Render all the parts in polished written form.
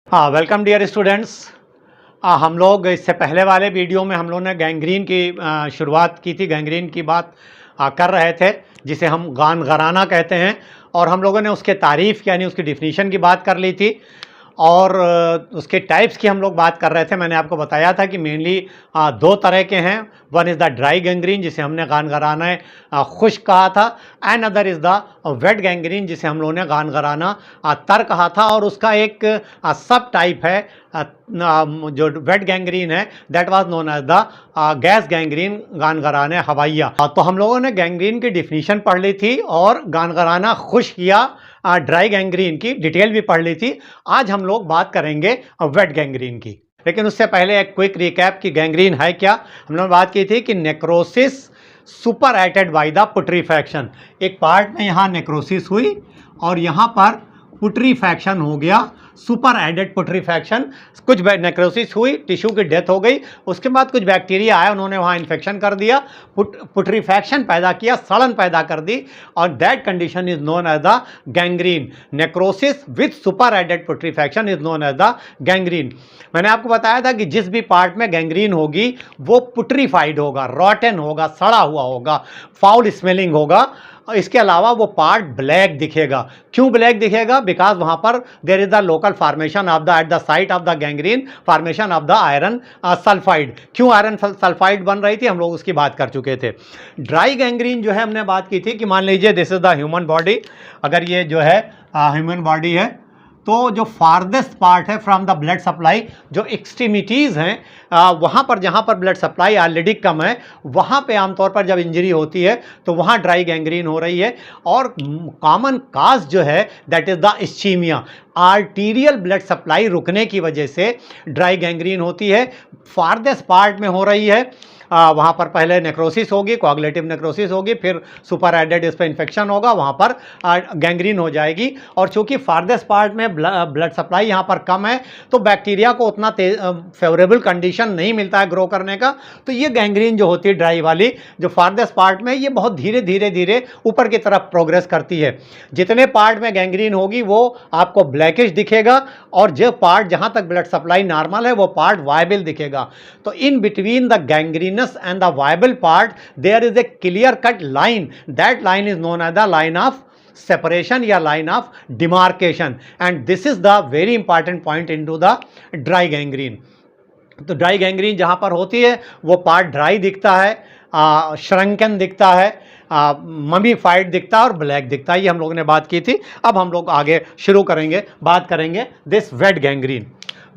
हाँ, welcome dear students. हम लोग इससे पहले वाले वीडियो में हम लोगों ने गैंग्रीन की शुरुआत की थी। गैंग्रीन की बात कर रहे थे, जिसे हम गान गराना कहते हैं, और हम लोगों ने उसके तारीफ़ यानी उसकी डिफिनीशन की बात कर ली थी, और उसके टाइप्स की हम लोग बात कर रहे थे। मैंने आपको बताया था कि मेनली दो तरह के हैं। One is the dry gangrene, जिसे हमने गान गराना खुश्क कहा था, and other is the wet gangrene, जिसे हम लोगों ने गान गराना तर कहा था। और उसका एक सब टाइप है जो वेट गैंग्रीन है, that was known as the gas gangrene, गान गराना हवाइया। तो हम लोगों ने गैंग्रीन की डिफिनीशन पढ़ ली थी और गान गराना खुश्क किया, ड्राई गैंग्रीन की डिटेल भी पढ़ ली थी। आज हम लोग बात करेंगे वेट गैंग्रीन की, लेकिन उससे पहले एक क्विक रिकैप कि गैंग्रीन है क्या। हमने बात की थी कि नेक्रोसिस सुपर एटेड बाय द पुट्रीफैक्शन। एक पार्ट में यहाँ नेक्रोसिस हुई और यहाँ पर पुट्रीफैक्शन हो गया, सुपर एडेड पुट्रीफैक्शन। कुछ नेक्रोसिस हुई, टिश्यू की डेथ हो गई, उसके बाद कुछ बैक्टीरिया आए, उन्होंने वहाँ इन्फेक्शन कर दिया, पुट्रीफैक्शन पैदा किया, सड़न पैदा कर दी, और that condition is known as the gangrene. Necrosis with superadded putrefaction is known as the gangrene. मैंने आपको बताया था कि जिस भी पार्ट में गैंग्रीन होगी वो पुट्रीफाइड होगा, रॉटन होगा, सड़ा हुआ होगा, फाउल स्मेलिंग होगा। इसके अलावा वो पार्ट ब्लैक दिखेगा। क्यों ब्लैक दिखेगा? बिकॉज वहाँ पर there is the local formation of the at the site of the gangrene, formation of the iron sulphide. क्यों आयरन सल्फाइड बन रही थी, हम लोग उसकी बात कर चुके थे। ड्राई गैंग्रीन जो है हमने बात की थी कि मान लीजिए this is the human body. अगर ये जो है ह्यूमन बॉडी है, तो जो फारदेस्ट पार्ट है फ्रॉम द ब्लड सप्लाई, जो एक्सट्रीमिटीज़ हैं वहाँ पर, जहाँ पर ब्लड सप्लाई ऑलरेडी कम है, वहाँ पे आमतौर पर जब इंजरी होती है तो वहाँ ड्राई गैंग्रीन हो रही है। और कॉमन काज जो है that is the ischaemia, arterial blood supply रुकने की वजह से ड्राई गैंग्रीन होती है। फारदेस्ट पार्ट में हो रही है, वहाँ पर पहले नेक्रोसिस होगी, कोआगुलेटिव नेक्रोसिस होगी, फिर सुपर एडेड इस पर इन्फेक्शन होगा, वहाँ पर गैंग्रीन हो जाएगी। और चूंकि फारदेस्ट पार्ट में ब्लड सप्लाई यहाँ पर कम है, तो बैक्टीरिया को उतना फेवरेबल कंडीशन नहीं मिलता है ग्रो करने का, तो ये गैंग्रीन जो होती है ड्राई वाली, जो फारदेस्ट पार्ट में, ये बहुत धीरे धीरे धीरे ऊपर की तरफ प्रोग्रेस करती है। जितने पार्ट में गैंग्रीन होगी वो आपको ब्लैकिश दिखेगा, और जो पार्ट जहाँ तक ब्लड सप्लाई नॉर्मल है वो पार्ट वायबल दिखेगा। तो in between the gangrene and the viable part there is a clear cut line. That line is known as the line of separation या line of demarcation, and this is the very important point into the dry gangrene. तो dry gangrene जहाँ पर होती है वो part dry दिखता है, श्रंकन दिखता है, ममीफाइड दिखता है और ब्लैक दिखता है। ये हम लोगों ने बात की थी। अब हम लोग आगे शुरू करेंगे, बात करेंगे this wet gangrene.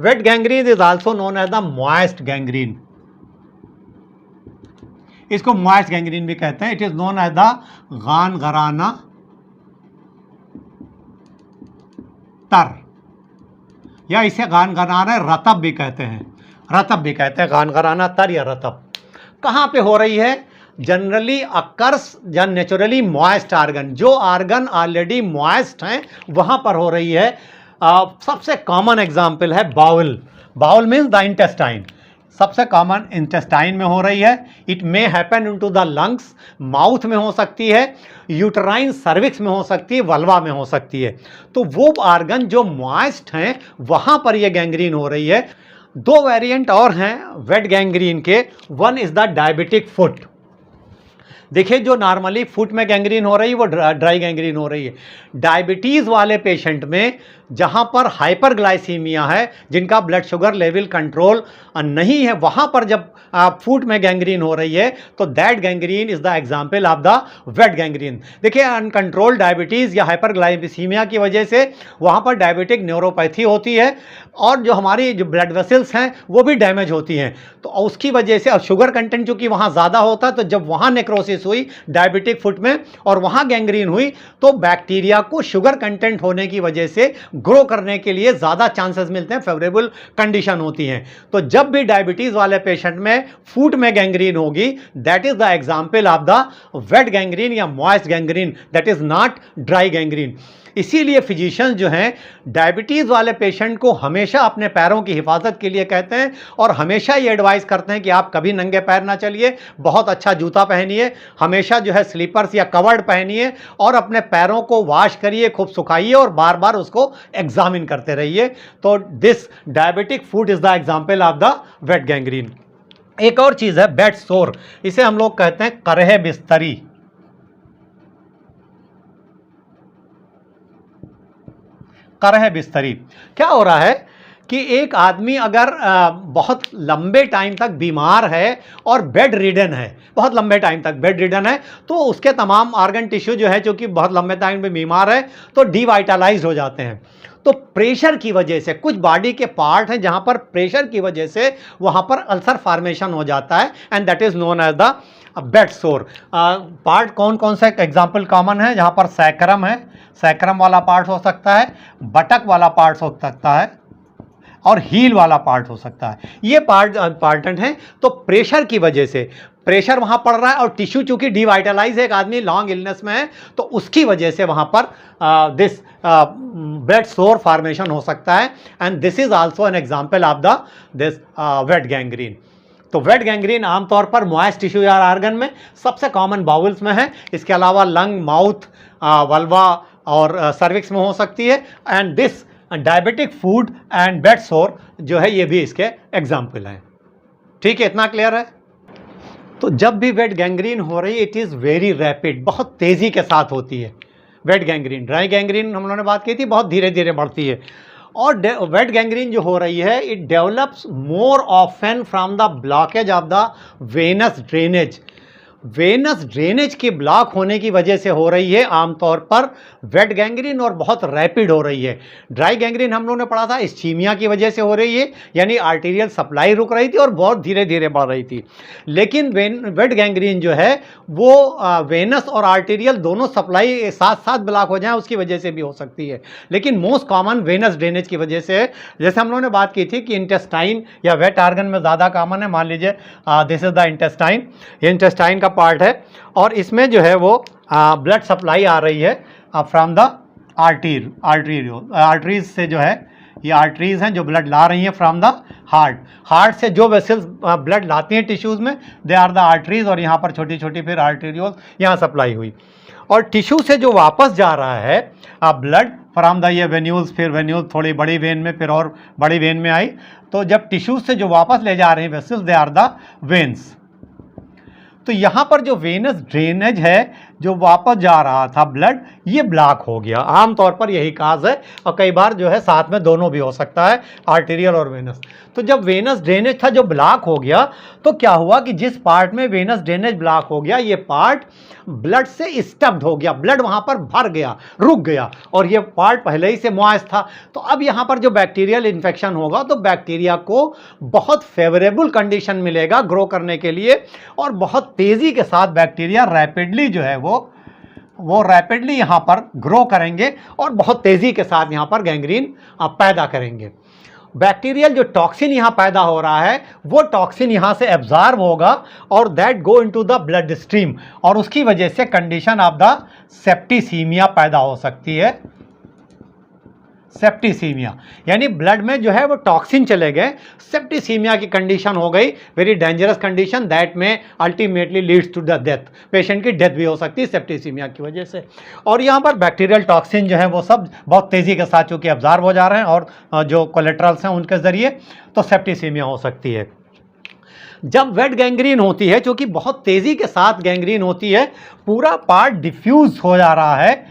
Wet gangrene is also known as the moist gangrene. इसको मॉइस्ट गैंग्रीन भी कहते हैं। It is known as the गान गराना तर, या इसे गान गराना रतब भी कहते हैं, रतब भी कहते हैं, गान गराना तर या रतब। कहाँ पे हो रही है? जनरली अकर्स या नेचुरली मॉइस्ट आर्गन, जो आर्गन ऑलरेडी मॉइस्ट हैं वहाँ पर हो रही है। सबसे कॉमन एग्जाम्पल है bowel. Bowel means the intestine, सबसे कॉमन इंटेस्टाइन में हो रही है। It may happen into the lungs, mouth में हो सकती है, यूटराइन सर्विक्स में हो सकती है, वल्वा में हो सकती है। तो वो आर्गन जो मॉइस्ट हैं वहाँ पर ये गैंग्रीन हो रही है। दो वेरिएंट और हैं वेट गैंग्रीन के। One is the diabetic foot. देखिए, जो नॉर्मली फुट में गैंग्रीन हो रही है वो ड्राई गैंग्रीन हो रही है। डायबिटीज़ वाले पेशेंट में जहाँ पर हाइपरग्लाइसीमिया है, जिनका ब्लड शुगर लेवल कंट्रोल नहीं है, वहाँ पर जब फूड में गैंग्रीन हो रही है तो that gangrene is the example of the wet gangrene. देखिए, अनकंट्रोल्ड डायबिटीज़ या हाइपरग्लाइसीमिया की वजह से वहाँ पर डायबिटिक न्यूरोपैथी होती है, और जो हमारी जो ब्लड वेसल्स हैं वो भी डैमेज होती हैं। तो उसकी वजह से, और शुगर कंटेंट चूँकि वहाँ ज़्यादा होता है, तो जब वहाँ नेक्रोसिस हुई डायबिटिक फुट में और वहाँ गैंग्रीन हुई, तो बैक्टीरिया को शुगर कंटेंट होने की वजह से ग्रो करने के लिए ज़्यादा चांसेस मिलते हैं, फेवरेबल कंडीशन होती हैं। तो जब भी डायबिटीज़ वाले पेशेंट में फूड में गैंग्रीन होगी, that is the example of the wet gangrene या moist gangrene, that is not dry gangrene. इसीलिए फिजिशियंस जो हैं डायबिटीज़ वाले पेशेंट को हमेशा अपने पैरों की हिफाजत के लिए कहते हैं, और हमेशा ये एडवाइस करते हैं कि आप कभी नंगे पैर ना चलिए, बहुत अच्छा जूता पहनिए, हमेशा जो है स्लीपर्स या कवर्ड पहनिए और अपने पैरों को वॉश करिए, खूब सुखाइए और बार बार उसको एग्जामिन करते रहिए। तो this diabetic foot is the example of the wet gangrene. एक और चीज है बेड सोर, इसे हम लोग कहते हैं करह बिस्तरी। करह बिस्तरी क्या हो रहा है कि एक आदमी अगर बहुत लंबे टाइम तक बीमार है और बेड रिडन है, बहुत लंबे टाइम तक बेड रिडन है, तो उसके तमाम ऑर्गन टिश्यू जो है, चूंकि बहुत लंबे टाइम में बीमार है, तो डिवाइटलाइज हो जाते हैं। तो प्रेशर की वजह से कुछ बॉडी के पार्ट हैं जहां पर प्रेशर की वजह से वहां पर अल्सर फॉर्मेशन हो जाता है, and that is known as the bed sore. Part कौन कौन सा एग्जाम्पल कॉमन है, जहां पर सैक्रम है, सैक्रम वाला पार्ट हो सकता है, बटक वाला पार्ट हो सकता है और हील वाला पार्ट हो सकता है। ये पार्ट इंपॉर्टेंट है। तो प्रेशर की वजह से प्रेशर वहां पड़ रहा है और टिश्यू चूंकि डिवाइटलाइज है, एक आदमी लॉन्ग इलनेस में है, तो उसकी वजह से वहां पर दिस बेड सोर फॉर्मेशन हो सकता है, and this is also an example of the this wet gangrene. तो वेट गैंग्रीन आमतौर पर मॉइस्ट टिश्यू या ऑर्गन में सबसे कॉमन बाउल्स में है, इसके अलावा लंग, माउथ, वल्वा और सर्विक्स में हो सकती है, and this diabetic food and bed सोर जो है ये भी इसके एग्जाम्पल हैं। ठीक है, इतना क्लियर है। तो जब भी वेट गैंग्रीन हो रही है, इट इज़ वेरी रैपिड, बहुत तेज़ी के साथ होती है वेट गैंग्रीन। ड्राई गैंग्रीन हम लोगों ने बात की थी, बहुत धीरे धीरे बढ़ती है। और वेट गैंग्रीन जो हो रही है, it develops more often from the blockage of the venous drainage. Venous drainage की ब्लॉक होने की वजह से हो रही है आमतौर पर वेट गैंग्रीन, और बहुत रैपिड हो रही है। ड्राई गैंग्रीन हम लोगों ने पढ़ा था इस्चीमिया की वजह से हो रही है, यानी आर्टीरियल सप्लाई रुक रही थी और बहुत धीरे धीरे बढ़ रही थी। लेकिन वेट गैंग्रीन जो है वो वेनस और आर्टीरियल दोनों सप्लाई साथ साथ ब्लॉक हो जाए उसकी वजह से भी हो सकती है, लेकिन मोस्ट कॉमन वेनस ड्रेनेज की वजह से। जैसे हम लोगों ने बात की थी कि इंटेस्टाइन या वेट आर्गन में ज़्यादा कॉमन है। मान लीजिए दिस इज द इंटेस्टाइन, ये इंटेस्टाइन का पार्ट है और इसमें जो है वो ब्लड सप्लाई आ रही है फ्रॉम द आर्टरीज से, जो है ये आर्टरीज हैं जो ब्लड ला रही हैं फ्रॉम द हार्ट से जो वेसल्स ब्लड लाती हैं टिश्यूज़ में, दे आर द आर्टरीज, और यहाँ पर छोटी छोटी फिर आर्टेरियोल यहाँ सप्लाई हुई, और टिश्यू से जो वापस जा रहा है ब्लड फ्रॉम द ये वेन्यूल्स, फिर वेन्यूल थोड़ी बड़ी वेन में, फिर और बड़ी वेन में आई, तो जब टिश्यू से जो वापस ले जा रहे हैं vessels, they are the veins. तो यहाँ पर जो वेनस ड्रेनेज है, जो वापस जा रहा था ब्लड, ये ब्लॉक हो गया। आमतौर पर यही काज है, और कई बार जो है साथ में दोनों भी हो सकता है, आर्टेरियल और वेनस। तो जब वेनस ड्रेनेज था जो ब्लॉक हो गया, तो क्या हुआ कि जिस पार्ट में वेनस ड्रेनेज ब्लॉक हो गया, ये पार्ट ब्लड से स्टफ्ड हो गया, ब्लड वहाँ पर भर गया, रुक गया, और ये पार्ट पहले ही से मॉइस्ट था। तो अब यहाँ पर जो बैक्टीरियल इन्फेक्शन होगा, तो बैक्टीरिया को बहुत फेवरेबल कंडीशन मिलेगा ग्रो करने के लिए, और बहुत तेज़ी के साथ बैक्टीरिया रैपिडली जो है वो रैपिडली यहाँ पर ग्रो करेंगे और बहुत तेज़ी के साथ यहाँ पर गैंग्रीन पैदा करेंगे। बैक्टीरियल जो टॉक्सिन यहाँ पैदा हो रहा है, वो टॉक्सिन यहाँ से एब्जॉर्ब होगा और that go into the blood stream, और उसकी वजह से कंडीशन ऑफ द सेप्टिसीमिया पैदा हो सकती है। सेप्टिसीमिया यानी ब्लड में जो है वो टॉक्सिन चले गए, सेप्टिसीमिया की कंडीशन हो गई, वेरी डेंजरस कंडीशन दैट में ultimately leads to the death, patient की डेथ भी हो सकती है सेप्टिसीमिया की वजह से। और यहाँ पर बैक्टीरियल टॉक्सिन जो है वो सब बहुत तेज़ी के साथ चूँकि अब्जॉर्ब हो जा रहे हैं और जो कोलेट्रल्स हैं उनके ज़रिए, तो सेप्टिसीमिया हो सकती है। जब वेट गैंग्रीन होती है, क्योंकि बहुत तेज़ी के साथ गैंग्रीन होती है, पूरा पार्ट डिफ्यूज हो जा रहा है,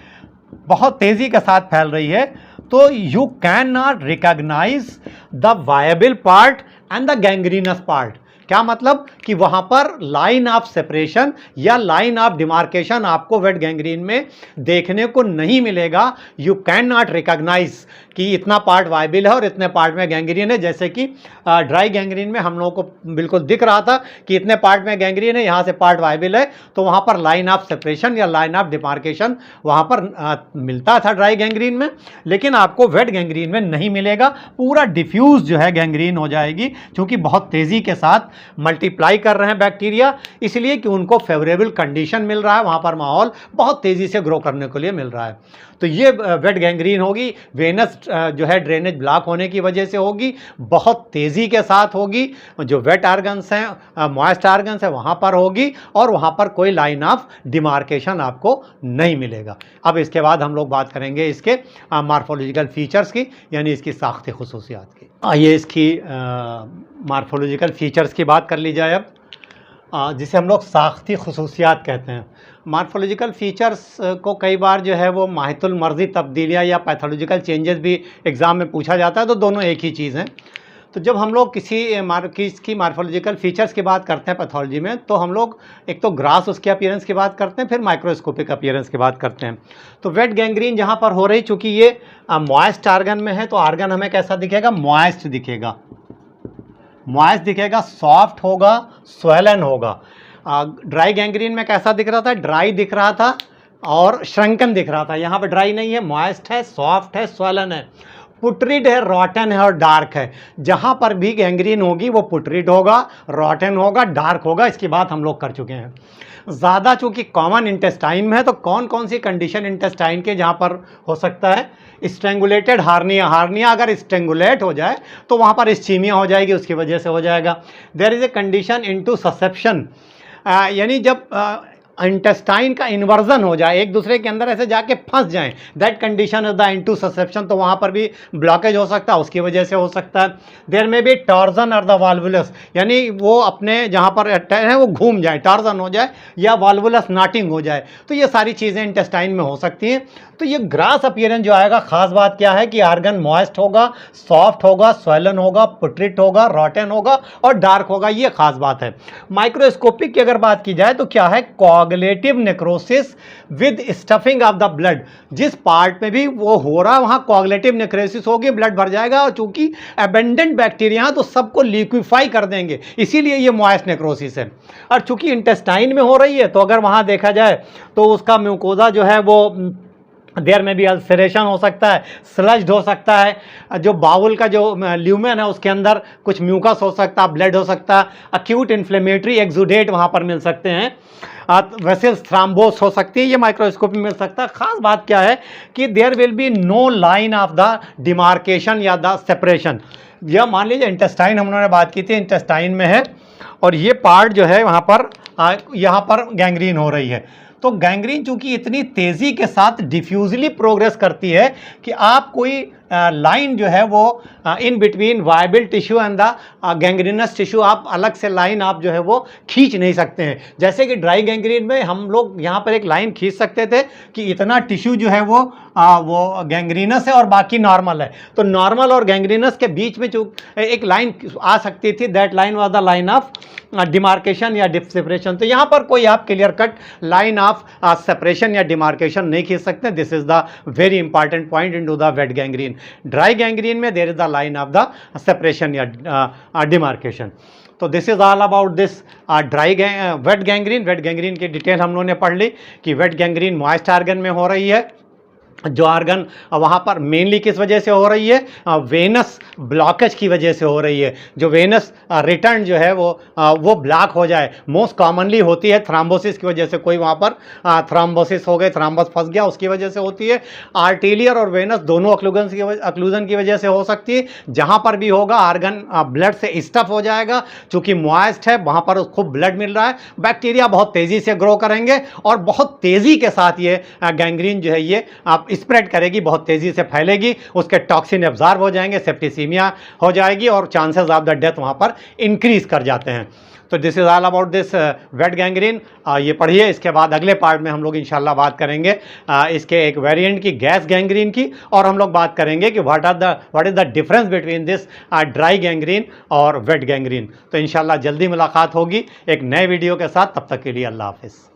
बहुत तेज़ी के साथ फैल रही है, तो you can not recognise the viable part and the gangrenous part. क्या मतलब कि वहाँ पर लाइन ऑफ सेपरेशन या लाइन ऑफ डिमार्केशन आपको वेट गैंग्रीन में देखने को नहीं मिलेगा। यू कैन नॉट रिकॉग्नाइज कि इतना पार्ट वायबल है और इतने पार्ट में गैंग्रीन है, जैसे कि ड्राई गैंग्रीन में हम लोगों को बिल्कुल दिख रहा था कि इतने पार्ट में गैंग्रीन है, यहाँ से पार्ट वायबल है, तो वहाँ पर लाइन ऑफ सेपरेशन या लाइन ऑफ डिमार्केशन वहाँ पर मिलता था ड्राई गैंग्रीन में, लेकिन आपको वेट गैंग्रीन में नहीं मिलेगा। पूरा डिफ्यूज जो है गैंग्रीन हो जाएगी, क्योंकि बहुत तेज़ी के साथ मल्टीप्लाई कर रहे हैं बैक्टीरिया, इसलिए कि उनको फेवरेबल कंडीशन मिल रहा है, वहाँ पर माहौल बहुत तेज़ी से ग्रो करने के लिए मिल रहा है। तो ये वेट गैंग्रीन होगी, वेनस जो है ड्रेनेज ब्लॉक होने की वजह से होगी, बहुत तेज़ी के साथ होगी, जो वेट आर्गन्स हैं, मॉइस्ट आर्गन्स हैं वहाँ पर होगी, और वहाँ पर कोई लाइन ऑफ डिमार्केशन आपको नहीं मिलेगा। अब इसके बाद हम लोग बात करेंगे इसके मार्फोलॉजिकल फीचर्स की, यानी इसकी साख्ती खुसूसियात की। आइए इसकी मार्फोलॉजिकल फ़ीचर्स की बात कर ली जाए अब, जिसे हम लोग साख्ती खुसूसियात कहते हैं। मार्फोलॉजिकल फ़ीचर्स को कई बार जो है वो माहितुल मर्ज़ी तब्दीलियाँ या पैथोलॉजिकल चेंजेस भी एग्ज़ाम में पूछा जाता है, तो दोनों एक ही चीज़ हैं। तो जब हम लोग किसी मार्फोलॉजिकल फ़ीचर्स की बात करते हैं पैथोलॉजी में, तो हम लोग एक तो ग्रास उसके अपीयरेंस की बात करते हैं, फिर माइक्रोस्कोपिक अपीयरेंस की बात करते हैं। तो वेट गैंग्रीन जहाँ पर हो रही, चूँकि ये मॉइस्ट आर्गन में है, तो आर्गन हमें कैसा दिखेगा? मॉइस्ट दिखेगा, मॉइस्ट दिखेगा, सॉफ्ट होगा, स्वेलन होगा। ड्राई गैंग्रीन में कैसा दिख रहा था? ड्राई दिख रहा था और श्रंकन दिख रहा था। यहाँ पे ड्राई नहीं है, मॉइस्ट है, सॉफ्ट है, स्वेलन है। पुट्रिड है, रॉटन है और डार्क है। जहाँ पर भी गैंग्रीन होगी वो पुट्रिड होगा, रॉटन होगा, डार्क होगा। इसकी बात हम लोग कर चुके हैं। ज़्यादा चूँकि कॉमन इंटेस्टाइन में है, तो कौन कौन सी कंडीशन इंटेस्टाइन के जहाँ पर हो सकता है? स्ट्रेंगुलेटेड हार्निया, हार्निया अगर स्ट्रेंगुलेट हो जाए तो वहाँ पर इस्चीमिया हो जाएगी, उसकी वजह से हो जाएगा। There is a condition intussusception, यानी जब इंटेस्टाइन का इन्वर्जन हो जाए, एक दूसरे के अंदर ऐसे जाके फंस जाएं, that condition is the into susception, तो वहाँ पर भी ब्लॉकेज हो सकता है, उसकी वजह से हो सकता है। देयर में भी टॉर्जन और द वाल्वुलस, यानी वो अपने जहाँ पर है वो घूम जाए, टॉर्जन हो जाए, या वाल्वुलस नॉटिंग हो जाए, तो ये सारी चीज़ें इंटेस्टाइन में हो सकती हैं। तो ये ग्रास अपीयरेंस जो आएगा, ख़ास बात क्या है कि आर्गन मॉइस्ट होगा, सॉफ्ट होगा, स्वेलन होगा, पुट्रिट होगा, रॉटन होगा और डार्क होगा, ये खास बात है। माइक्रोस्कोपिक की अगर बात की जाए तो क्या है? कोआगुलेटिव necrosis with stuffing of the blood, जिस पार्ट में भी वो हो रहा है वहाँ कोआगुलेटिव नेक्रोसिस होगी, ब्लड भर जाएगा, और चूंकि एबेंडेंट बैक्टीरिया हैं तो सबको लिक्विफाई कर देंगे, इसीलिए ये मॉइस्ट नेक्रोसिस है। और चूंकि इंटेस्टाइन में हो रही है, तो अगर वहाँ देखा जाए तो उसका म्यूकोजा जो है वो देर में भी अल्सरेशन हो सकता है, स्लज्ड हो सकता है, जो बाउल का जो ल्यूमेन है उसके अंदर कुछ म्यूकस हो सकता है, ब्लड हो सकता है, अक्यूट इन्फ्लेमेटरी एक्सुडेट वहाँ पर मिल सकते हैं, वेसल्स थ्राम्बोस हो सकती है, ये माइक्रोस्कोप में मिल सकता है। ख़ास बात क्या है कि there will be no line of the demarcation या द सेपरेशन। यह मान लीजिए इंटेस्टाइन हम लोगों ने बात की थी, इंटेस्टाइन में है और ये पार्ट जो है वहाँ पर यहाँ पर गैंग्रीन हो रही है। तो गैंग्रीन चूंकि इतनी तेज़ी के साथ डिफ्यूजली प्रोग्रेस करती है कि आप कोई लाइन जो है वो in between viable tissue and the gangrenous tissue, आप अलग से लाइन आप जो है वो खींच नहीं सकते हैं। जैसे कि ड्राई गैंग्रीन में हम लोग यहाँ पर एक लाइन खींच सकते थे कि इतना टिश्यू जो है वो गैंग्रीनस है और बाकी नॉर्मल है, तो नॉर्मल और गैंग्रीनस के बीच में जो एक लाइन आ सकती थी, that line was the line of demarcation या सेपरेशन। तो यहाँ पर कोई आप clear cut line of separation या डिमार्केशन नहीं खींच सकते। This is the very important point into the wet gangrene. Dry gangrene में there is the line of the separation या डिमार्केशन। तो this is all about this wet gangrene. Wet gangrene की detail हम लोगों ने पढ़ ली कि wait gangrene moist argon में हो रही है, जो आर्गन वहाँ पर मेनली किस वजह से हो रही है? वेनस ब्लॉकेज की वजह से हो रही है। जो वेनस रिटर्न जो है वो ब्लॉक हो जाए, मोस्ट कॉमनली होती है थ्राम्बोसिस की वजह से। कोई वहाँ पर थ्राम्बोसिस हो गए, थ्राम्बस फंस गया, उसकी वजह से होती है। आर्टेरियर और वेनस दोनों अक्लूजन की वजह से हो सकती है। जहाँ पर भी होगा आर्गन ब्लड से स्टफ हो जाएगा, चूँकि मॉइस्ट है वहाँ पर खूब ब्लड मिल रहा है, बैक्टीरिया बहुत तेज़ी से ग्रो करेंगे और बहुत तेज़ी के साथ ये गैंग्रीन जो है ये आप स्प्रेड करेगी, बहुत तेज़ी से फैलेगी, उसके टॉक्सिन एब्जॉर्ब हो जाएंगे, सेप्टिसीमिया हो जाएगी और चांसेस ऑफ द डेथ वहाँ पर इंक्रीज कर जाते हैं। तो this is all about this wet gangrene. ये पढ़िए। इसके बाद अगले पार्ट में हम लोग इंशाल्लाह बात करेंगे इसके एक वेरिएंट की, गैस गैंग्रीन की, और हम लोग बात करेंगे कि what is the difference between this dry gangrene और वेट गैंग्रीन। तो इंशाल्लाह जल्दी मुलाकात होगी एक नए वीडियो के साथ। तब तक के लिए अल्लाह हाफिज़।